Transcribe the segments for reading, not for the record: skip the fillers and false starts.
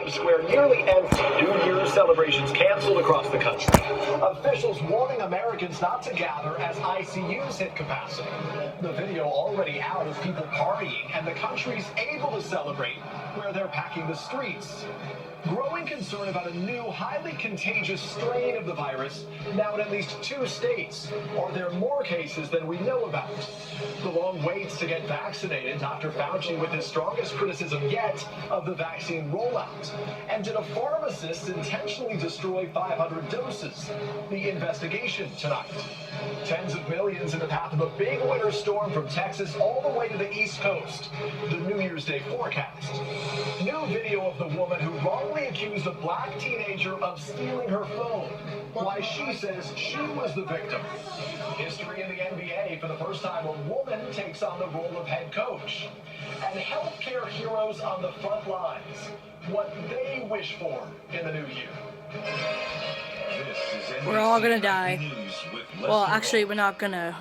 Square nearly empty. New Year's celebrations canceled across the country. Officials warning Americans not to gather as ICUs hit capacity. The video already out of people partying, and the country's able to celebrate where they're packing the streets. Growing concern about a new, highly contagious strain of the virus now in at least 2 states. Are there more cases than we know about? The long waits to get vaccinated, Dr. Fauci with his strongest criticism yet of the vaccine rollout. And did a pharmacist intentionally destroy 500 doses? The investigation tonight. Tens of millions in the path of a big winter storm from Texas all the way to the East Coast. The New Year's Day forecast. New video of the woman who wrongly accused a black teenager of stealing her phone. Why she says she was the victim. History in the NBA. For the first time, a woman takes on the role of head coach. And healthcare heroes on the front lines. What they wish for in the new year. We're all gonna die. Well, actually, we're not gonna.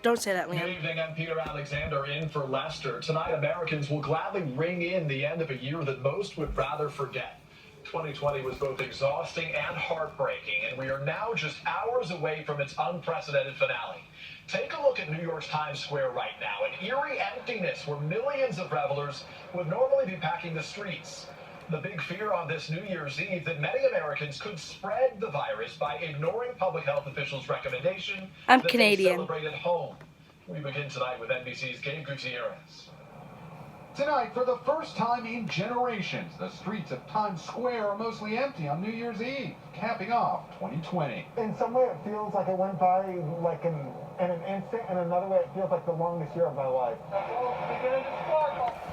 Don't say that, Liam. Good evening, I'm Peter Alexander in for Lester. Tonight, Americans will gladly ring in the end of a year that most would rather forget. 2020 was both exhausting and heartbreaking, and we are now just hours away from its unprecedented finale. Take a look at New York's Times Square right now, an eerie emptiness where millions of revelers would normally be packing the streets. The big fear on this New Year's Eve that many Americans could spread the virus by ignoring public health officials' recommendation I'm that Canadian. they celebrate at home. We begin tonight with NBC's Gabe Gutierrez. Tonight, for the first time in generations, the streets of Times Square are mostly empty on New Year's Eve, capping off 2020. In some way, it feels like it went by like in an instant, and another way, it feels like the longest year of my life.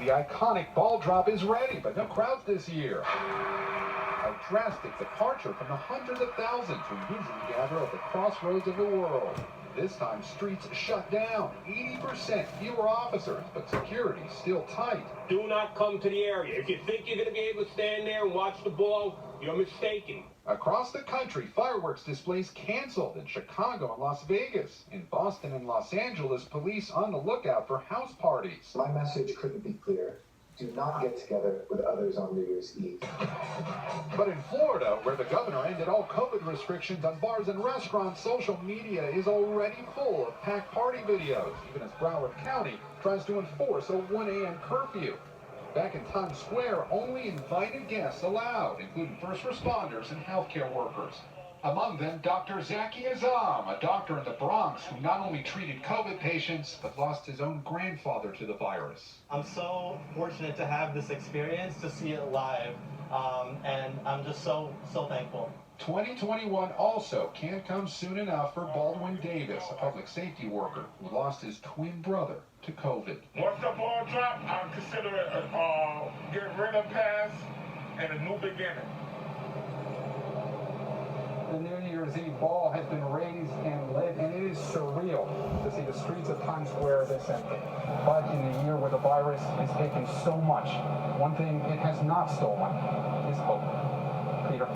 The iconic ball drop is ready, but no crowds this year. A drastic departure from the hundreds of thousands who usually gather at the crossroads of the world. This time, streets shut down, 80% fewer officers, but security still tight. Do not come to the area. If you think you're going to be able to stand there and watch the ball, you're mistaken. Across the country, fireworks displays canceled in Chicago and Las Vegas. In Boston and Los Angeles, police on the lookout for house parties. My message couldn't be clearer. Do not get together with others on New Year's Eve. But in Florida, where the governor ended all COVID restrictions on bars and restaurants, social media is already full of packed party videos, even as Broward County tries to enforce a 1 a.m. curfew. Back in Times Square, only invited guests allowed, including first responders and healthcare workers. Among them, Dr. Zaki Azam, a doctor in the Bronx who not only treated COVID patients, but lost his own grandfather to the virus. I'm so fortunate to have this experience, to see it live, and I'm just so thankful. 2021 also can't come soon enough for Baldwin Davis, a public safety worker who lost his twin brother to COVID. Once the ball dropped, I consider it a get rid of past and a new beginning. The New Year's Eve ball has been raised and lit, and it is surreal to see the streets of Times Square this empty. But in a year where the virus has taken so much, one thing it has not stolen is hope. Peter.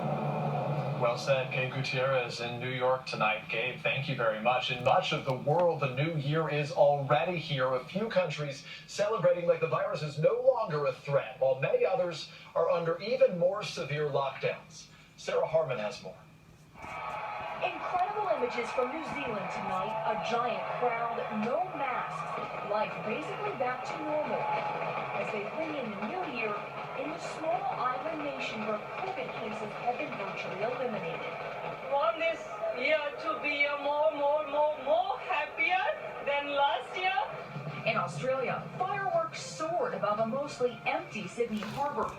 Well said, Gabe Gutierrez in New York tonight. Gabe, thank you very much. In much of the world, the new year is already here. A few countries celebrating like the virus is no longer a threat, while many others are under even more severe lockdowns. Sarah Harmon has more. Incredible images from New Zealand tonight. A giant crowd, no masks. Life basically back to normal as they bring in the new year in the small island nation where COVID cases have been virtually eliminated. Want this year to be more happier than last year? In Australia, fireworks soared above a mostly empty Sydney harbour.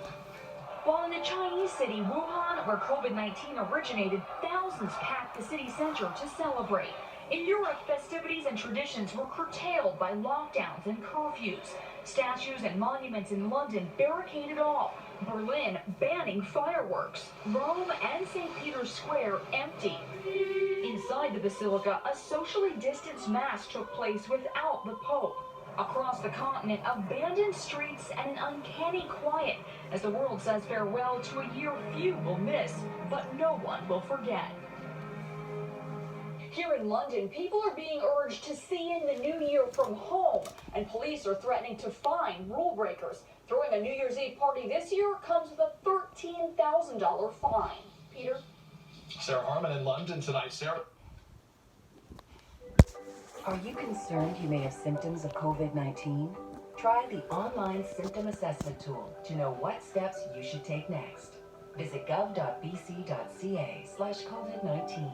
While in the Chinese city Wuhan, where COVID-19 originated, thousands packed the city center to celebrate. In Europe, festivities and traditions were curtailed by lockdowns and curfews. Statues and monuments in London barricaded off. Berlin banning fireworks. Rome and St. Peter's Square empty. Inside the basilica, a socially distanced mass took place without the Pope. Across the continent, abandoned streets and an uncanny quiet as the world says farewell to a year few will miss, but no one will forget. Here in London, people are being urged to see in the new year from home, and police are threatening to fine rule breakers. Throwing a New Year's Eve party this year comes with a $13,000 fine. Peter? Sarah Harmon in London tonight. Sarah. Are you concerned you may have symptoms of COVID-19? Try the online symptom assessment tool to know what steps you should take next. Visit gov.bc.ca/COVID-19.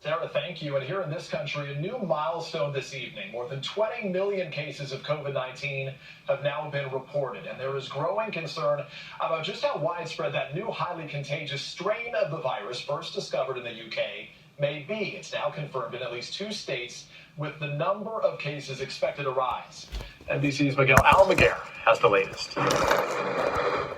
Sarah, thank you. And here in this country, a new milestone this evening. More than 20 million cases of COVID-19 have now been reported. And there is growing concern about just how widespread that new highly contagious strain of the virus, first discovered in the UK, may be. It's now confirmed in at least 2 states, with the number of cases expected to rise. NBC's Miguel Almaguer has the latest.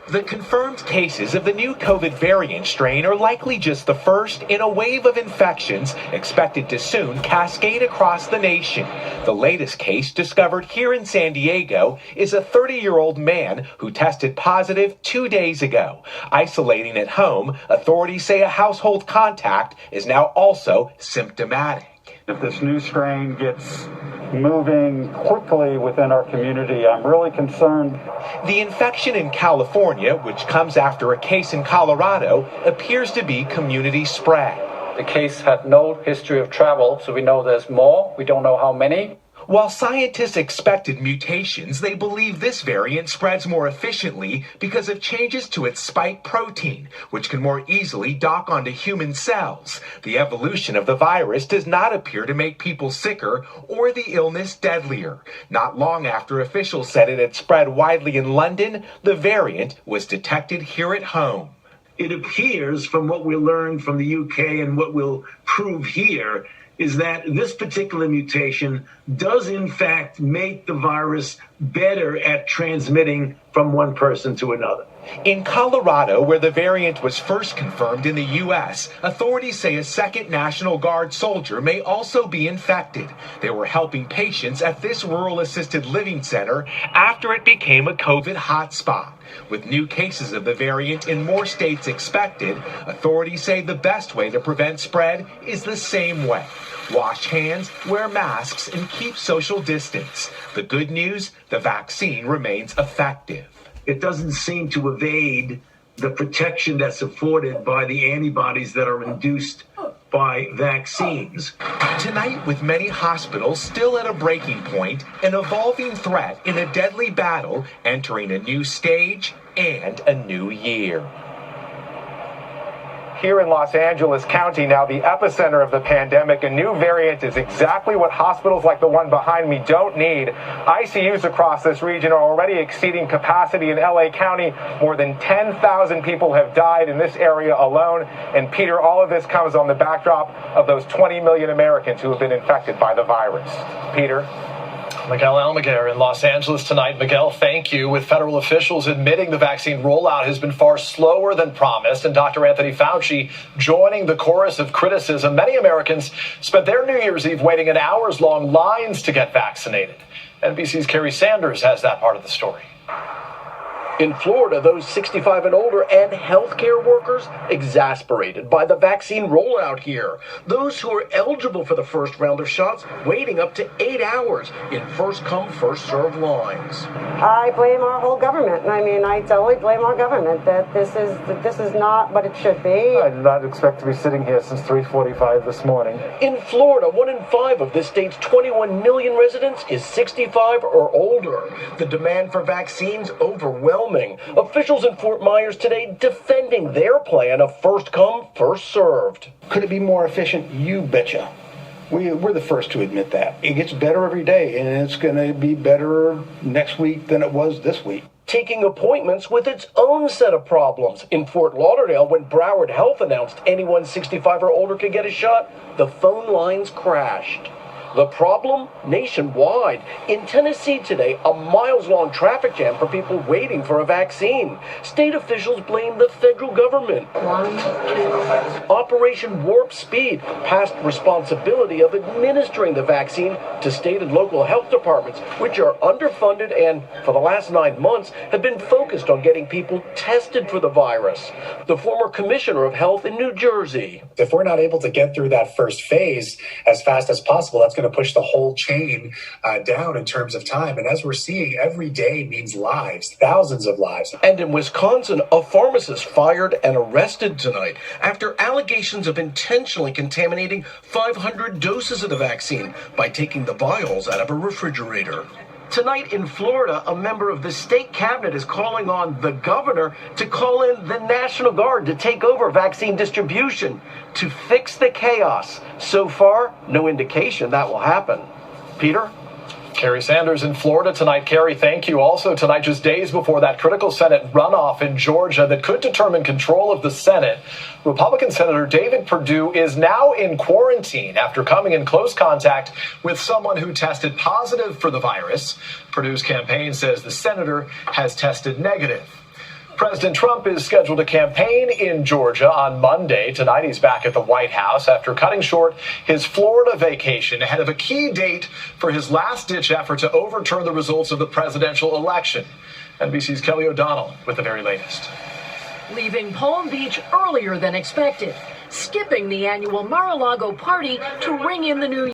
The confirmed cases of the new COVID variant strain are likely just the first in a wave of infections expected to soon cascade across the nation. The latest case, discovered here in San Diego, is a 30-year-old man who tested positive 2 days ago. Isolating at home, authorities say a household contact is now also symptomatic. If this new strain gets moving quickly within our community, I'm really concerned. The infection in California, which comes after a case in Colorado, appears to be community spread. The case had no history of travel, so we know there's more. We don't know how many. While scientists expected mutations, they believe this variant spreads more efficiently because of changes to its spike protein, which can more easily dock onto human cells. The evolution of the virus does not appear to make people sicker or the illness deadlier. Not long after officials said it had spread widely in London, the variant was detected here at home. It appears, from what we learned from the UK and what we'll prove here, is that this particular mutation does in fact make the virus better at transmitting from one person to another. In Colorado, where the variant was first confirmed in the U.S., authorities say a second National Guard soldier may also be infected. They were helping patients at this rural assisted living center after it became a COVID hotspot. With new cases of the variant in more states expected, authorities say the best way to prevent spread is the same way. Wash hands, wear masks, and keep social distance. The good news, the vaccine remains effective. It doesn't seem to evade the protection that's afforded by the antibodies that are induced by vaccines. Tonight, with many hospitals still at a breaking point, an evolving threat in a deadly battle entering a new stage and a new year. Here in Los Angeles County, now the epicenter of the pandemic, a new variant is exactly what hospitals like the one behind me don't need. ICUs across this region are already exceeding capacity in LA County. More than 10,000 people have died in this area alone. And Peter, all of this comes on the backdrop of those 20 million Americans who have been infected by the virus. Peter? Miguel Almaguer in Los Angeles tonight. Miguel, thank you. With federal officials admitting the vaccine rollout has been far slower than promised, and Dr. Anthony Fauci joining the chorus of criticism, many Americans spent their New Year's Eve waiting in hours-long lines to get vaccinated. NBC's Kerry Sanders has that part of the story. In Florida, those 65 and older and healthcare workers exasperated by the vaccine rollout here. Those who are eligible for the first round of shots waiting up to 8 hours in first-come, first-served lines. I blame our whole government. I mean, I totally blame our government that this is not what it should be. I did not expect to be sitting here since 3:45 this morning. In Florida, 1 in 5 of this state's 21 million residents is 65 or older. The demand for vaccines overwhelming. Officials in Fort Myers today defending their plan of first come, first served. Could it be more efficient? You betcha. We're the first to admit that. It gets better every day, and it's going to be better next week than it was this week. Taking appointments with its own set of problems. In Fort Lauderdale, when Broward Health announced anyone 65 or older could get a shot, the phone lines crashed. The problem? Nationwide. In Tennessee today, a miles-long traffic jam for people waiting for a vaccine. State officials blame the federal government. Operation Warp Speed, past responsibility of administering the vaccine to state and local health departments, which are underfunded and, for the last 9 months, have been focused on getting people tested for the virus. The former commissioner of health in New Jersey. If we're not able to get through that first phase as fast as possible, that's going going to push the whole chain down in terms of time. And as we're seeing, every day means lives, thousands of lives. And in Wisconsin, a pharmacist fired and arrested tonight after allegations of intentionally contaminating 500 doses of the vaccine by taking the vials out of a refrigerator. Tonight in Florida, a member of the state cabinet is calling on the governor to call in the National Guard to take over vaccine distribution to fix the chaos. So far, no indication that will happen. Peter? Kerry Sanders in Florida tonight. Kerry, thank you. Also tonight, just days before that critical Senate runoff in Georgia that could determine control of the Senate, Republican Senator David Perdue is now in quarantine after coming in close contact with someone who tested positive for the virus. Perdue's campaign says the senator has tested negative. President Trump is scheduled to campaign in Georgia on Monday. Tonight, he's back at the White House after cutting short his Florida vacation ahead of a key date for his last-ditch effort to overturn the results of the presidential election. NBC's Kelly O'Donnell with the very latest. Leaving Palm Beach earlier than expected, skipping the annual Mar-a-Lago party to ring in the new year.